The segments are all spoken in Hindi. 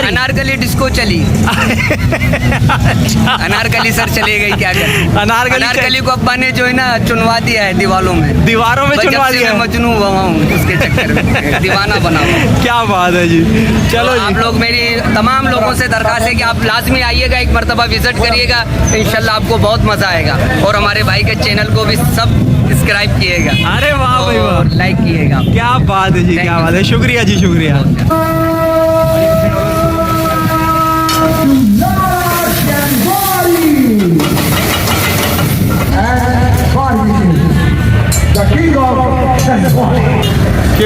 शेनवारी, अनारकली डिस्को चली। अनारकली सर चले गई, क्या करें। अनारकली को अब्बा ने जो है ना चुनवा दिया है दीवारों में, दीवारों में चुनवा दिया। मजनू हुआ हूँ उसके चक्कर में, दीवाना बना हूँ। क्या बात है जी। चलो आप लोग, मेरी तमाम लोगों से दरखास्त है कि आप लाजमी आइएगा, एक मरतबा विजिट करिएगा, इंशाल्लाह आपको बहुत मजा आएगा। और हमारे भाई के चैनल को भी सब सब्सक्राइब किएगा। अरे वाह भाई वाह, लाइक किएगा। क्या बात है जी, क्या बात है। शुक्रिया जी, शुक्रिया।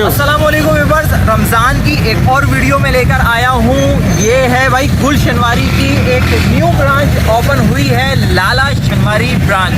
अस्सलामुअलैकुम व्यूअर्स, रमज़ान की एक और वीडियो में लेकर आया हूँ। ये है भाई गुल शनवारी की एक न्यू ब्रांच ओपन हुई है, लाला शनवारी ब्रांच।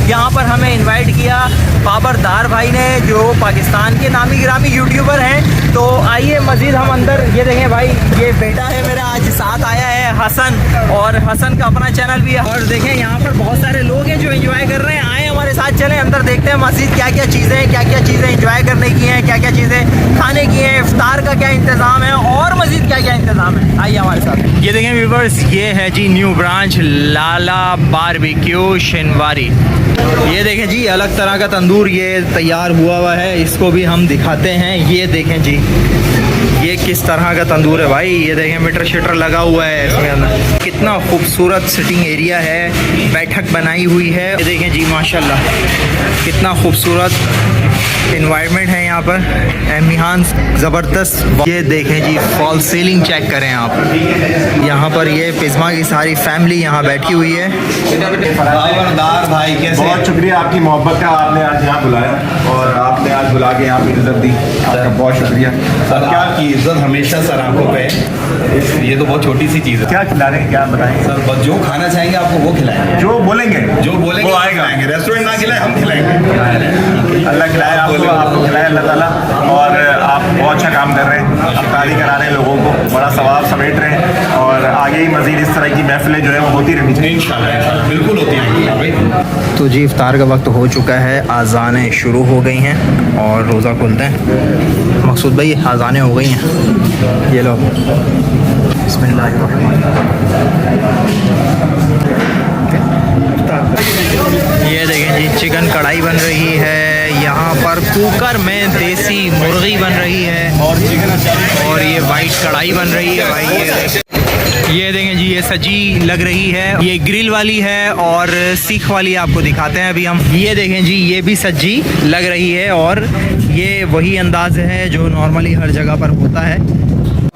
यहाँ पर हमें इनवाइट किया बाबरदार भाई ने, जो पाकिस्तान के नामी गिरामी यूट्यूबर हैं। तो आइए मज़ीद हम अंदर, ये देखें भाई, ये बेटा है मेरा, आज साथ आया है हसन, और हसन का अपना चैनल भी है। और देखें यहाँ पर बहुत सारे लोग हैं जो एंजॉय कर रहे हैं। आए हमारे साथ, चलें अंदर देखते हैं मज़ीद क्या क्या चीज़ें हैं, क्या क्या चीज़ें एंजॉय करने की हैं, क्या क्या चीज़ें खाने की हैं, इफ्तार का क्या इंतज़ाम है, और मज़ीद क्या क्या इंतज़ाम है। आइए हमारे साथ। ये देखें व्यूअर्स, ये है जी न्यू ब्रांच लाला बारबेक्यू शनवारी। ये देखें जी, अलग तरह का तंदूर ये तैयार हुआ है, इसको भी हम दिखाते हैं। ये देखें जी, ये किस तरह का तंदूर है भाई। ये देखें मीटर शीटर लगा हुआ है इसमें अंदर। कितना खूबसूरत सिटिंग एरिया है, बैठक बनाई हुई है। ये देखें जी माशाल्लाह, कितना खूबसूरत इन्वायरमेंट है यहाँ पर, एम्बियंस ज़बरदस्त। ये देखें जी, फॉल सीलिंग चेक करें आप। यहाँ पर ये पिज़्मा की सारी फैमिली यहाँ बैठी हुई है। बाबरदार भाई कैसे, बहुत शुक्रिया आपकी मोहब्बत का, आपने आज यहाँ बुलाया और आपने आज बुला के यहाँ पे इज्जत दी, आपका बहुत शुक्रिया सर। क्या आपकी इज्जत हमेशा सर आंखों पे है, ये तो बहुत छोटी सी चीज़ है। क्या खिला रहे हैं, क्या बताएं सर, बस जो खाना चाहेंगे आपको वो खिलाएंगे, जो बोलेंगे वो आएगा। रेस्टोरेंट ना खिलाए, हम खिलाएंगे। अल्लाह खिलाए आपको खिलाए अल्लाह ताला। और आप बहुत अच्छा काम कर रहे हैं, अफ्तारी करा रहे हैं लोगों को, बड़ा सवाब समेट रहे हैं, और आगे ही मज़ीद इस तरह की महफिलें जो है वो होती रहनी चाहिए इंशाल्लाह बिल्कुल होती है भाई। तो जी इफ्तार का वक्त हो चुका है, आज़ानें शुरू हो गई हैं और रोज़ा खुलते हैं। मकसूद भाई, आज़ानें हो गई हैं, ये लो। ये देखें जी, चिकन कढ़ाई बन रही है, यहाँ पर कुकर में देसी मुर्गी बन रही है, और ये वाइट कढ़ाई बन रही है भाई। ये देखें जी, ये सजी लग रही है, ये ग्रिल वाली है और सीख वाली आपको दिखाते हैं अभी हम। ये देखें जी, ये भी सजी लग रही है, और ये वही अंदाज है जो नॉर्मली हर जगह पर होता है।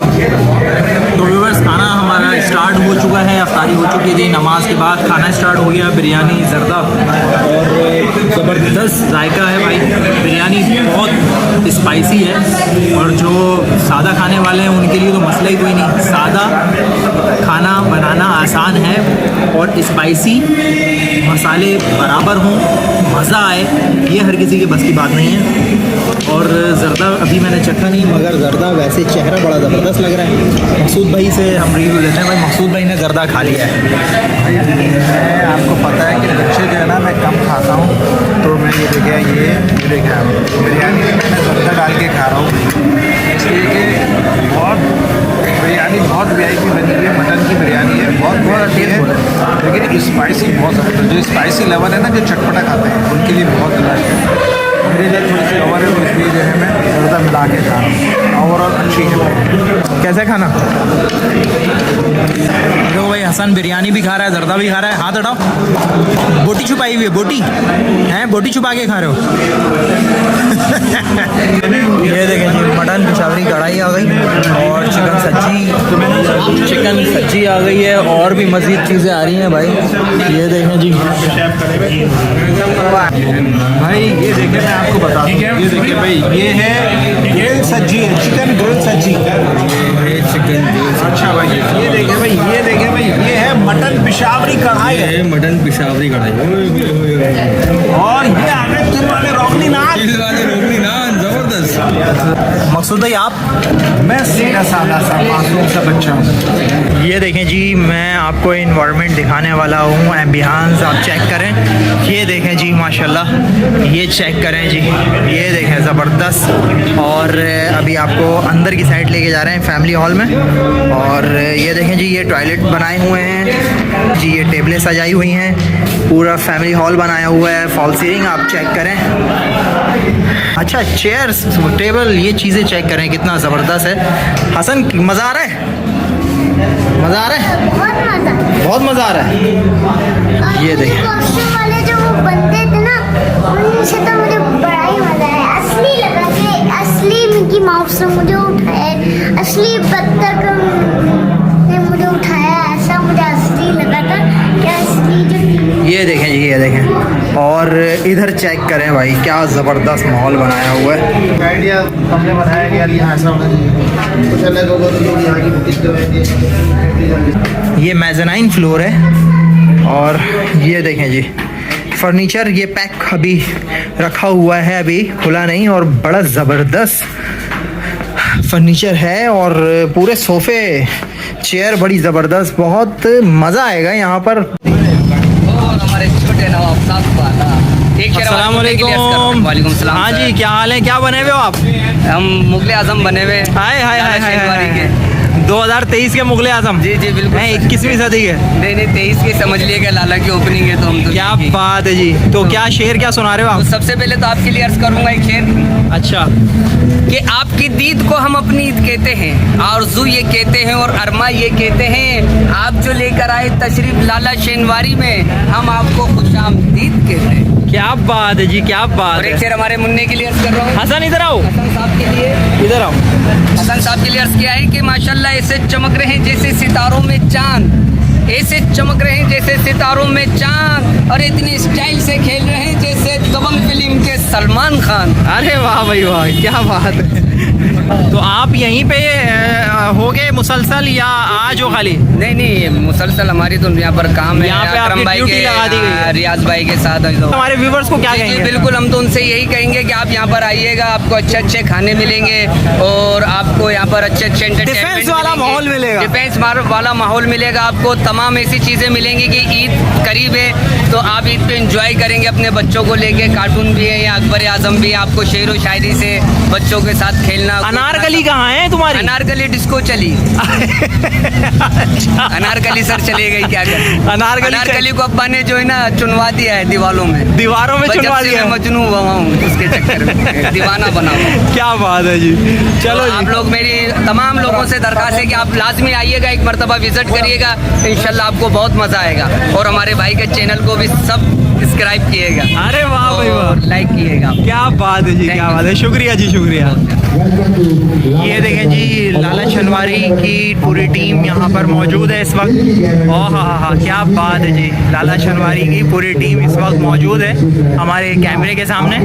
तो व्यूअर्स, खाना हमारा स्टार्ट हो चुका है, अफ्तारी हो चुकी थी, नमाज के बाद खाना स्टार्ट हो गया। बिरयानी ज़रदा, और ज़बरदस्त जायका है भाई। बिरयानी बहुत स्पाइसी है, और जो सादा खाने वाले हैं उनके लिए तो मसला ही कोई नहीं। सादा खाना बनाना आसान है, और स्पाइसी मसाले बराबर हों, मज़ा आए, ये हर किसी के बस की बात नहीं है। और ज़रदा अभी मैंने चखा नहीं, मगर ज़रदा वैसे चेहरा बड़ा ज़बरदस्त लग रहा है। मकसूद भाई से हम रिव्यू लेते हैं। भाई मकसूद भाई ने ज़रदा खा लिया है। मैं आपको पता है कि बच्चे जो है ना, मैं कम खाता हूँ, तो मैं ये देखा बिरयानी में मैंने ज़रदा डाल के खा रहा हूँ, इसलिए कि बिरयानी बहुत VIP बनी हुई है। मटन की बिरयानी है, बहुत अच्छी है, लेकिन स्पाइसी बहुत ज़बरदस्त। जो स्पाइसी लेवल है ना, जो चटपटा खाते हैं उनके लिए बहुत अलग है। मेरे लिए थोड़ी सी ओवर है, तो इसलिए जो है मैं ज़रदा मिला के खा रहा हूँ। ओवरऑल अच्छी है। कैसे खाना? देखो भाई, हसन बिरयानी भी खा रहा है, ज़रदा भी खा रहा है। हाथ हटाओ, बोटी छुपाई हुई है, बोटी हैं, बोटी छुपा के खा रहे हो। ये देखें जी, मटन पेशावरी कढ़ाई आ गई, और चिकन सब्जी आ गई है, और भी मज़ीद चीज़ें आ रही हैं भाई। ये देखें जी भाई, ये देखिए मैं आपको बता दूँ, ये देखिए भाई, ये है ग्रिल सब्जी है, चिकन ग्रिल सब्जी। अच्छा भाई, ये देखिए भाई, ये देखिए भाई, ये है मटन पेशावरी कढ़ाई है, मटन पेशावरी कढ़ाई, और ये आ गए तिल वाले रोगनी नान। रोगनी नान ज़बरदस्त। मकसूद भाई आप? मैं सीधा साधा सा मासूम सा बच्चा हूँ। ये देखें जी, मैं आपको इन्वायरमेंट दिखाने वाला हूँ, एम्बियंस आप चेक करें। ये देखें जी माशाल्लाह, ये चेक करें जी, ये देखें ज़बरदस्त। और अभी आपको अंदर की साइड लेके जा रहे हैं फैमिली हॉल में। और ये देखें जी, ये टॉयलेट बनाए हुए हैं जी, ये टेबलें सजाई हुई हैं, पूरा फैमिली हॉल बनाया हुआ है, फॉल सीलिंग आप चेक करें। अच्छा, चेयर्स, टेबल, ये चीज़ें चेक करें, कितना ज़बरदस्त है। हसन, मज़ा आ रहा है? मज़ा आ रहा है? बहुत मज़ा आ रहा है। ये देखिए, कॉस्ट्यूम वाले जो वो बनते थे ना, उनसे तो मुझे बड़ा ही मजा आया। असली लगा कि असली मिकी माउस ने मुझे उठाया, असली बत्तख ने मुझे उठाया, ऐसा मुझे असली लगा था कि असली जो ये देखें जी, ये देखें। और इधर चेक करें भाई, क्या ज़बरदस्त माहौल बनाया हुआ है। आइडिया हमने बनाया कि यार यहाँ ऐसा होना चाहिए, कुछ अलग होगा तो लोग यहाँ की बुकिंग करवाएंगे। ये मेज़नाइन फ्लोर है। और ये देखें जी, फर्नीचर ये पैक अभी रखा हुआ है, अभी खुला नहीं। और बड़ा ज़बरदस्त फर्नीचर है, और पूरे सोफ़े, चेयर बड़ी ज़बरदस्त, बहुत मज़ा आएगा यहाँ पर। और हमारे छोटे नवाब साहब वाला एक अस्सलाम वालेकुम। वालेकुम सलाम। हाँ जी, क्या हाल है? क्या बने हुए हो आप? हम मुगले आजम बने हुए। हाय हाय हाय हाय शेरवानी हाय। के 2023 के मुगले आजम। जी जी बिल्कुल। 21वीं सदी के। नहीं 23 के समझ लिएगा, लाला की ओपनिंग है तो हम तो क्या बात है जी। तो क्या शेर क्या सुना रहे हो तो आप? सबसे पहले तो आपके लिए अर्ज करूंगा एक शेर अच्छा, कि आपकी दीद को हम अपनी ईद कहते हैं, आरज़ू ये कहते हैं और अरमा ये कहते हैं। आप जो लेकर आए तशरीफ लाला शेनवारी में, हम आपको खुशामदीद कहते हैं। क्या बात है जी, क्या बात और एक है। शेर हमारे मुन्ने के लिए अर्ज कर रहा हूँ। हसन इधर आओ, हसन साहब के लिए इधर आओ। हसन साहब के लिए अर्ज किया है कि माशाल्लाह ऐसे चमक रहे हैं जैसे सितारों में चांद, ऐसे चमक रहे हैं जैसे सितारों में चांद, और इतनी स्टाइल से खेल रहे हैं जैसे दबंग फिल्म के सलमान खान। अरे वाह भाई वाह, क्या बात है। तो आप यहीं पे हो गए मुसलसल या आज हो खाली? नहीं मुसलसल हमारी तो यहाँ पर काम है। यहाँ पे अकरम आपकी भाई ड्यूटी के, लगा दी गई है। रियाज भाई के साथ हमारे व्यूवर्स को क्या जी, कहेंगे? बिल्कुल, हम तो उनसे यही कहेंगे कि आप यहाँ पर आइएगा, आपको अच्छे अच्छे खाने मिलेंगे और आपको यहाँ पर अच्छे अच्छे डिफेंस वाला माहौल मिलेगा। डिफेंस वाला माहौल मिलेगा आपको। तमाम ऐसी चीज़ें मिलेंगी कि ईद करीब है तो आप ईद पे एंजॉय करेंगे अपने बच्चों को लेके। कार्टून भी है, या अकबर आजम भी है, आपको शेर व शायरी से बच्चों के साथ खेलना। अनारकली कहाँ है तुम्हारी? अनारकली डिस्को चली। अनारकली सर चले गई, क्या करें। अनारकली को अब्बा ने जो है ना चुनवा दिया है दीवारों में चुनवा दिया। मैं मजनू हुआ हूँ उसके चक्कर में, दीवाना बना हुआ। क्या बात है जी। चलो तो आप लोग, मेरी तमाम लोगों से दरख्वास्त है कि आप लाजमी आइएगा, एक मरतबा विजिट करिएगा, इंशाल्लाह आपको बहुत मज़ा आएगा। और हमारे भाई के चैनल को भी सब्सक्राइब किएगा। अरे वाह भाई वाह, और लाइक किएगा। क्या बात है जी, क्या बात है। शुक्रिया जी, शुक्रिया। ये देखें जी, लाला शनवारी की पूरी टीम यहाँ पर मौजूद है इस वक्त। ओह हाँ, क्या बात है जी। लाला शनवारी की पूरी टीम इस वक्त मौजूद है हमारे कैमरे के सामने।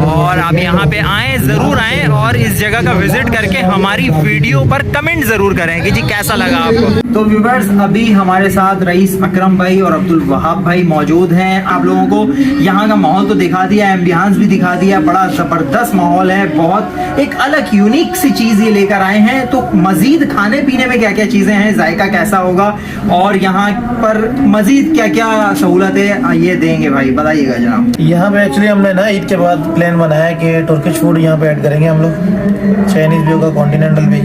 और आप यहाँ पे आएँ, ज़रूर आएँ, और इस जगह का विजिट करके हमारी वीडियो पर कमेंट ज़रूर करें कि जी कैसा लगा आपको। तो व्यूवर्स, अभी हमारे साथ रईस अकरम भाई और अब्दुल वहाब भाई मौजूद हैं। आप लोगों को यहाँ का माहौल तो दिखा दिया, एम्बियंस भी दिखा दिया, बड़ा ज़बरदस्त माहौल है, बहुत एक अलग यूनिक सी चीज़ ये लेकर आए हैं। तो मज़ीद खाने पीने में क्या क्या चीज़ें हैं, जायका कैसा होगा, और यहाँ पर मज़ीद क्या क्या सहूलतें ये देंगे भाई, बताइएगा जनाब। यहाँ पे एक्चुअली हमने ना ईद के बाद प्लान बनाया कि तुर्किश फूड यहाँ पे ऐड करेंगे हम लोग, चाइनीज़ भी होगा, कॉन्टिनेंटल भी,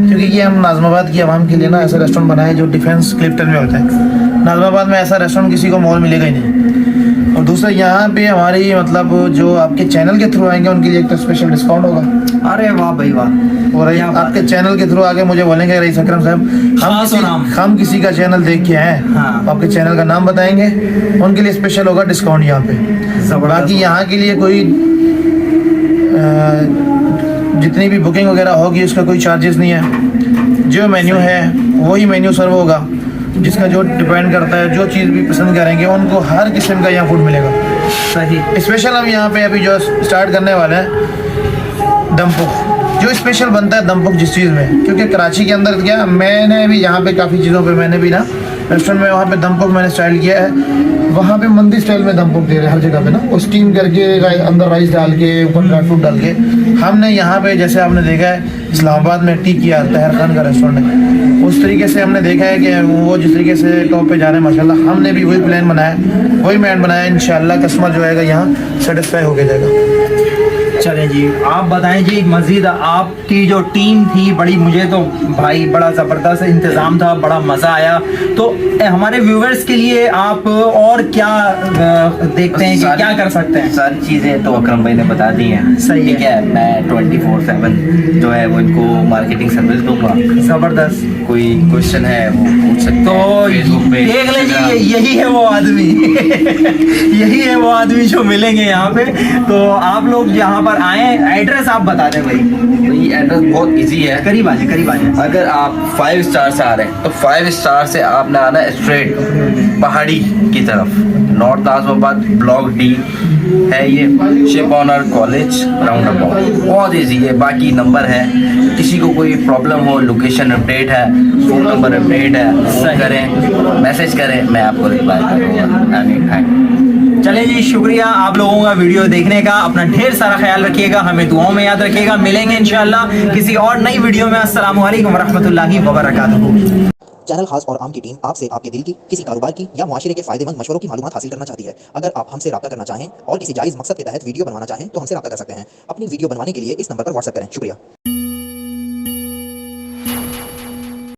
क्योंकि ये हम नाज़माबाद की आवाम के लिए ना ऐसा रेस्टोरेंट बनाया जो डिफेंस क्लिफ्टन में होता है। नाज़माबाद में ऐसा रेस्टोरेंट किसी को मॉल मिलेगा ही नहीं। और दूसरा यहाँ पे हमारी मतलब जो आपके चैनल के थ्रू आएंगे उनके लिए एक तो स्पेशल डिस्काउंट होगा। अरे वाह भाई वाह। और आपके चैनल के थ्रू आगे मुझे बोलेंगे रईस अकरम साहब हम किसी का चैनल देख के हैं, हाँ। तो आपके चैनल का नाम बताएंगे, उनके लिए स्पेशल होगा डिस्काउंट यहाँ पे। बाकी यहाँ के लिए कोई जितनी भी बुकिंग वगैरह होगी उसका कोई चार्जेस नहीं है। जो मेन्यू है वही मेन्यू सर्व होगा, जिसका जो डिपेंड करता है, जो चीज़ भी पसंद करेंगे उनको हर किस्म का यहाँ फूड मिलेगा। सही। स्पेशल हम यहाँ पे अभी जो स्टार्ट करने वाले हैं दमपुख, जो स्पेशल बनता है दमपुख जिस चीज़ में, क्योंकि कराची के अंदर क्या, मैंने भी यहाँ पे काफ़ी चीज़ों पे मैंने भी ना रेस्टोरेंट में वहाँ पे दम पोक मैंने स्टाइल किया है, वहाँ पे मंदी स्टाइल में दम पोक दे रहे हैं हर जगह पे ना, वो स्टीम करके अंदर राइस डाल के ऊपर ड्राई फ्रूट डाल के। हमने यहाँ पे जैसे आपने देखा है इस्लामाबाद में टी किया तहर खान का रेस्टोरेंट है, उस तरीके से हमने देखा है कि वो जिस तरीके से टॉप पे जा रहे हैं माशाल्लाह, हमने भी वही प्लान बनाया, वही मैंड बनाया। इंशाल्लाह कस्टमर जो आएगा यहाँ सेटिस्फाई होके जाएगा। चलें जी, आप बताएं जी मज़ीद, आपकी जो टीम थी बड़ी, मुझे तो भाई बड़ा ज़बरदस्त इंतज़ाम था, बड़ा मज़ा आया। तो हमारे व्यूवर्स के लिए आप और क्या देखते हैं कि क्या कर सकते हैं? सारी चीज़ें तो अकरम भाई ने बता दी हैं। सही है। ठीक है, मैं 24/7 जो है वो इनको मार्केटिंग सर्विस दूंगा। ज़बरदस्त। कोई क्वेश्चन है वो पूछ सकते तो हैं फेसबुक पे। देख लीजिए, यही है वो आदमी यही है वो आदमी जो मिलेंगे यहाँ पे। तो आप लोग यहाँ पर आए, एड्रेस आप बता दें भाई। भाई एड्रेस बहुत इजी है, करीब आ जाए, करीब आ जाए। अगर आप 5 स्टार से आ रहे हैं तो 5 स्टार से आपने आना है स्ट्रेट पहाड़ी की तरफ, नॉर्थ नाज़िमाबाद ब्लॉक डी है ये, ship owner college roundabout, बहुत ईजी है। बाकी नंबर है, किसी को कोई प्रॉब्लम हो, लोकेशन अपडेट है, फ़ोन नंबर अपडेट है, फ़ोन करें, मैसेज करें, मैं आपको रिप्लाई करूँगा एनी टाइम। चलें जी, शुक्रिया आप लोगों का वीडियो देखने का। अपना ढेर सारा ख्याल रखिएगा, हमें दुआओं में याद रखिएगा। मिलेंगे इंशाल्लाह किसी और नई वीडियो में। अस्सलामु अलैकुम वरहमतुल्लाहि वबरकातुहू। चैनल खास और आम की टीम आपसे आपके दिल की, किसी कारोबार की या मुआशरे के फायदेमंद मशवरों की मालूमात हासिल करना चाहती है। अगर आप हमसे रब्ता करना चाहें और किसी जायज़ मकसद के तहत वीडियो बनवाना चाहें तो हमसे रब्ता कर सकते हैं। अपनी वीडियो बनवाने के लिए इस नंबर पर व्हाट्सएप करें। शुक्रिया।